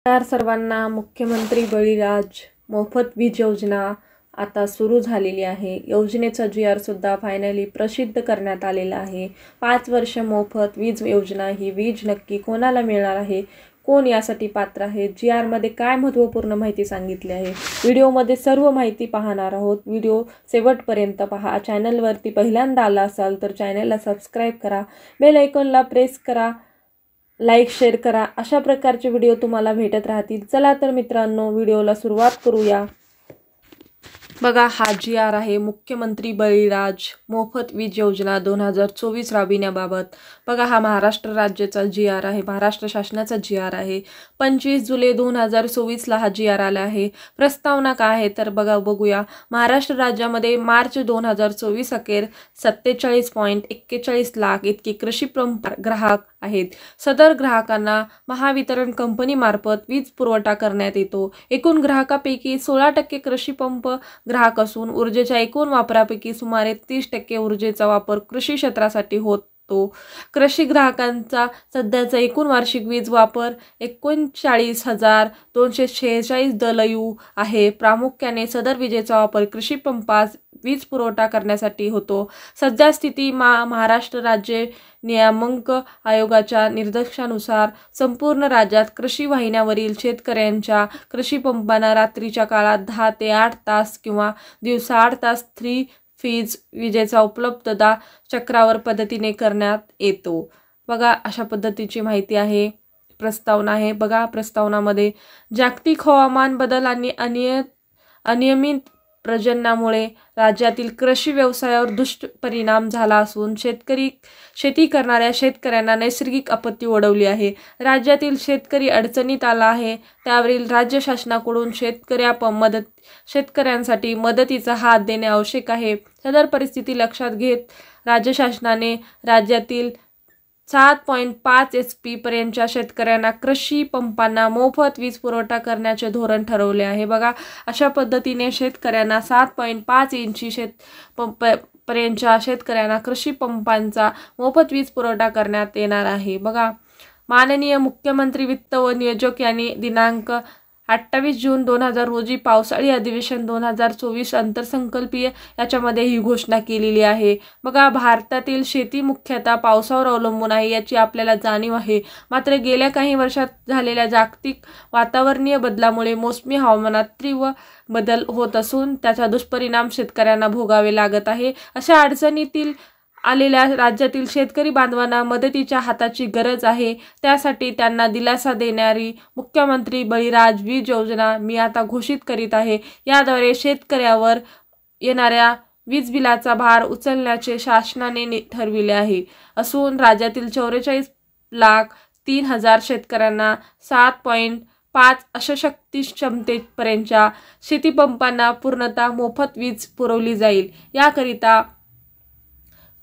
नमस्कार सर्वांना। मुख्यमंत्री बळीराज मोफत वीज योजना आता सुरू झालेली आहे। योजनेचा GR सुद्धा फायनली प्रसिद्ध करण्यात आलेला आहे। 5 वर्ष मोफत वीज योजना ही वीज नक्की कोणाला मिळणार आहे, कोण यासाठी पात्र आहे, GR मध्ये काय महत्त्वपूर्ण माहिती सांगितली आहे, व्हिडिओमध्ये सर्व माहिती पाहणार आहोत। व्हिडिओ शेवटपर्यंत पहा। चॅनलवरती पहिल्यांदा आला असाल तर चॅनलला सबस्क्राइब करा, बेल आयकॉनला प्रेस करा, लाईक शेअर करा। अशा प्रकारचे व्हिडिओ तुम्हाला भेटत राहतील। चला तर मित्रांनो, व्हिडिओला सुरुवात करूया। बघा, हा GR आहे मुख्यमंत्री बळीराज मोफत वीज योजना 2024 राबविण्याबाबत। बघा, हा महाराष्ट्र राज्याचा GR आहे, महाराष्ट्र शासनाचा GR आहे। 25 जुलै 2024 ला हा GR आला आहे। प्रस्तावना काय आहे तर बघूया। महाराष्ट्र राज्यामध्ये मार्च 2024 अखेर 47.41 लाख इतके कृषी पंप ग्राहक आहेत। सदर ग्राहकांना महावितरण कंपनीमार्फत वीज पुरवठा करण्यात येतो। एकूण ग्राहकापैकी 16% कृषी पंप ग्राहक असून ऊर्जेच्या एकूण वापरापैकी सुमारे 30% ऊर्जेचा वापर कृषी क्षेत्रासाठी होतो। कृषी ग्राहकांचा सध्याचा एकूण वार्षिक वीज वापर 39,246 दलयू आहे। प्रामुख्याने सदर विजेचा वापर कृषी पंपास वीज पुरवठा करण्यासाठी होतो। सध्या स्थिती महाराष्ट्र राज्य नियामक आयोगाच्या निर्देशानुसार संपूर्ण राज्यात कृषी वाहिन्यावरील शेतकऱ्यांच्या कृषी पंपांना रात्रीच्या काळात 10 ते 8 तास किंवा दिवसा 8 तास 3 फेज विजेचा उपलब्धता चक्रावर पद्धतीने करण्यात येतो। बघा, अशा पद्धतीची माहिती आहे। प्रस्तावना आहे। बघा, प्रस्तावनामध्ये जागतिक हवामान बदल आणि अनियमित पर्जन्यामुळे राज्यातील कृषी व्यवसायावर दुष्परिणाम झाला असून शेती करणाऱ्या शेतकऱ्यांना नैसर्गिक आपत्ती ओढवली आहे। राज्यातील शेतकरी अडचणीत आला आहे, त्यावरील राज्य शासनाकडून शेतकऱ्यांसाठी मदतीचा हात देणे आवश्यक आहे। सदर परिस्थिती लक्षात घेत राज्य शासनाने राज्यातील 7.5 HP पर्यंतच्या शेतकऱ्यांना कृषी पंपांना मोफत वीज पुरवठा करण्याचे धोरण ठरवले आहे। बघा, अशा पद्धतीने शेतकऱ्यांना 7.5 इंची पर्यंतच्या शेतकऱ्यांना कृषी पंपांचा मोफत वीज पुरवठा करण्यात येणार आहे। बघा, माननीय मुख्यमंत्री वित्त व नियोजक यांनी दिनांक 28 जून 2000 रोजी पावसाळी अधिवेशन 2024 अंतरसंकल्पीय याच्यामध्ये ही घोषणा केलेली आहे। बघा, भारतातील शेती मुख्यतः पावसावर अवलंबून आहे याची आपल्याला जाणीव आहे। मात्र गेल्या काही वर्षात झालेल्या जागतिक वातावरणीय बदलामुळे मोसमी हवामानात तीव्र बदल होत असून त्याचा दुष्परिणाम शेतकऱ्यांना भोगावे लागत आहे। अशा अडचणीतील आलेल्या राज्यातील शेतकरी बांधवांना मदतीच्या हाताची गरज आहे। त्यासाठी त्यांना दिलासा देणारी मुख्यमंत्री बळीराज वीज योजना मी आता घोषित करीत आहे। याद्वारे शेतकऱ्यावर येणाऱ्या वीज बिलाचा भार उचलण्याचे शासनाने ठरविले आहे असून राज्यातील 44,03,000 शेतकऱ्यांना 7.5 अशक्ती क्षमतेपर्यंतच्या शेतीपंपांना पूर्णतः मोफत वीज पुरवली जाईल। याकरिता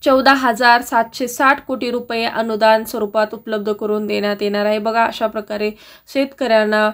14,760 कोटी रुपये अनुदान स्वरूपात उपलब्ध करून देण्यात येणार आहे। बघा, अशा प्रकारे शेतकऱ्यांना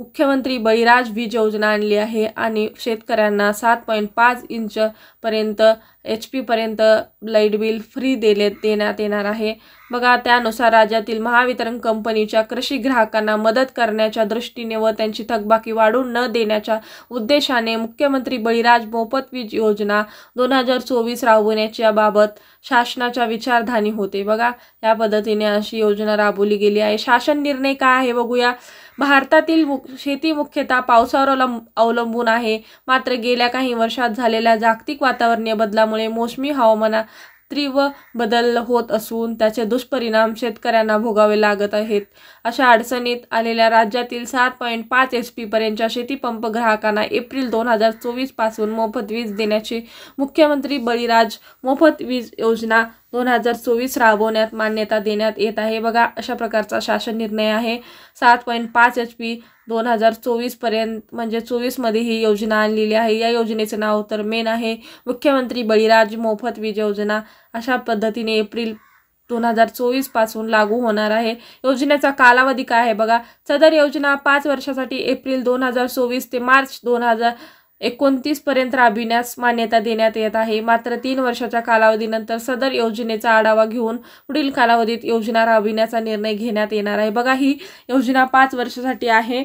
मुख्यमंत्री बळीराज वीज योजना आणली आहे आणि शेतकऱ्यांना 7.5 इंच पर्यंत HP पर्यंत लाईट बिल फ्री देण्यात येणार आहे। बघा, त्यानुसार राज्यातील महावितरण कंपनीच्या कृषी ग्राहकांना मदत करण्याच्या दृष्टीने व त्यांची थकबाकी वाढू न देण्याच्या उद्देशाने मुख्यमंत्री बळीराज मोफत वीज योजना 2024 राबवण्याच्या बाबत शासनाच्या विचारधानी होते। बघा, या पद्धतीने अशी योजना राबवली गेली आहे। शासन निर्णय काय आहे बघूया। भारतातील शेती मुख्यतः पावसावर अवलंबून आहे। मात्र गेल्या काही वर्षात झालेल्या जागतिक वातावरणीय बदलामुळे मोसमी हवामानात तीव्र बदल होत असून त्याचे दुष्परिणाम शेतकऱ्यांना भोगावे लागत आहेत। अशा अडचणीत आलेल्या राज्यातील 7.5 HP पर्यंतच्या शेतीपंप ग्राहकांना एप्रिल 2024 पासून मोफत वीज देण्याची मुख्यमंत्री बळीराज मोफत वीज योजना 2024 राबवण्यात मान्यता देण्यात येत आहे। बघा, अशा प्रकारचा शासन निर्णय आहे। 7.5 HP 2024 पर्यंत म्हणजे 24 मध्ये ही योजना आणलेली आहे। या योजनेचे नाव तर मेन आहे मुख्यमंत्री बळीराज मोफत वीज योजना। अशा पद्धतीने एप्रिल 2024 पासून लागू होणार आहे। योजनेचा कालावधी काय आहे बघा। सदर योजना 5 वर्षासाठी एप्रिल 2024 ते मार्च 29 पर्यंत राबविण्यास मान्यता देण्यात येत आहे। मात्र 3 वर्षाच्या कालावधीनंतर सदर योजनेचा आढावा घेऊन पुढील कालावधीत योजना राबविण्याचा निर्णय घेण्यात येणार आहे। बघा, ही योजना 5 वर्षासाठी आहे।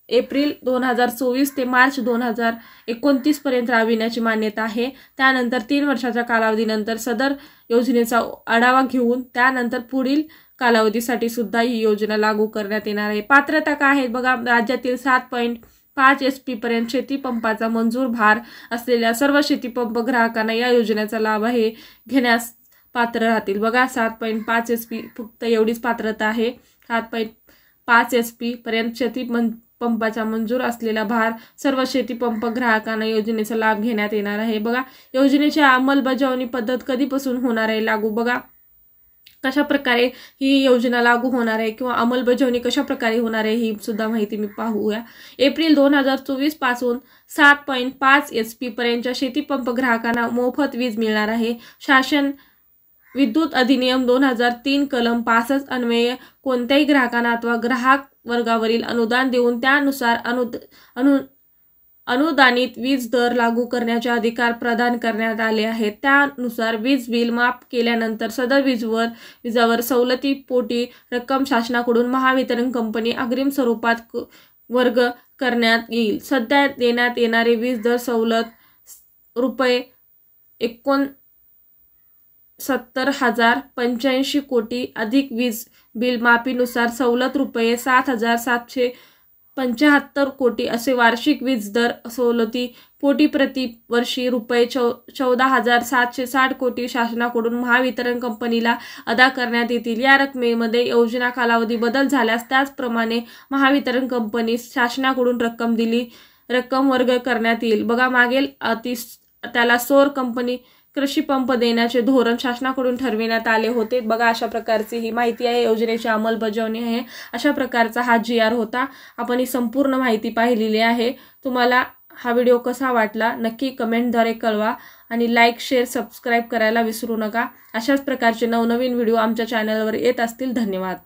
एप्रिल 2024 ते मार्च 2029 पर्यंत राबविण्याची मान्यता आहे। त्यानंतर 3 वर्षाच्या कालावधीनंतर सदर योजनेचा आढावा घेऊन त्यानंतर पुढील कालावधीसाठी सुद्धा ही योजना लागू करण्यात येणार आहे। पात्रता काय आहे बघा, राज्यातील 7.5 HP पर्यंत शेतीपंपाचा मंजूर भार असलेल्या सर्व शेतीपंप ग्राहकांना या योजनेचा लाभ घेण्यास पात्र राहतील। बघा, 7.5 HP फक्त एवढीच पात्रता आहे। 7.5 HP पर्यंत शेतीपंपाचा मंजूर असलेला भार सर्व शेतीपंप ग्राहकांना योजनेचा लाभ घेण्यात येणार आहे। बघा, योजनेची अंमलबजावणी पद्धत कधीपासून होणार आहे लागू, बघा कशा प्रकारे ही योजना लागू होणार आहे किंवा अंमलबजावणी कशा प्रकारे होणार आहे ही सुद्धा माहिती मी पाहूया। एप्रिल 2024 पासून 7.5 HP पर्यंतच्या शेतीपंप ग्राहकांना मोफत वीज मिळणार आहे। शासन विद्युत अधिनियम 2003 कलम 65 अन्वये कोणत्याही ग्राहकांना अथवा ग्राहक वर्गावरील अनुदान देऊन त्यानुसार अनुदानित वीज दर लागू करण्याचे अधिकार प्रदान करण्यात आले आहेत। त्यानुसार वीज बिल माफ केल्यानंतर सदर वीजावर सवलतीपोटी रक्कम शासनाकडून महावितरण कंपनी अग्रिम स्वरूपात वर्ग करण्यात येईल। सध्या देण्यात येणारे वीज दर सवलत ₹70,085 कोटी अधिक वीज बिल माफीनुसार सवलत ₹7,775 कोटी असे वार्षिक वीज दर सवलती पोटी प्रति वर्षी ₹14,760 कोटी शासनाकडून महावितरण कंपनीला अदा करण्यात येतील। या रकमेमध्ये योजना कालावधी बदल झाल्यास त्याचप्रमाणे महावितरण कंपनी शासनाकडून रक्कम वर्ग करण्यात येईल। बघा, मागेल त्याला सौर कंपनी कृषी पंप देण्याचे धोरण शासनाकडून ठरविण्यात आले होते। बघा, अशा प्रकारची ही माहिती आहे, योजनेची अंमलबजावणी आहे। अशा प्रकारचा हा GR होता। आपण ही संपूर्ण माहिती पाहिलेली आहे। तुम्हाला हा व्हिडिओ कसा वाटला नक्की कमेंटद्वारे कळवा आणि लाईक, शेअर, सबस्क्राईब करायला विसरू नका। अशाच प्रकारचे नवनवीन व्हिडिओ आमच्या चॅनलवर येत असतील। धन्यवाद।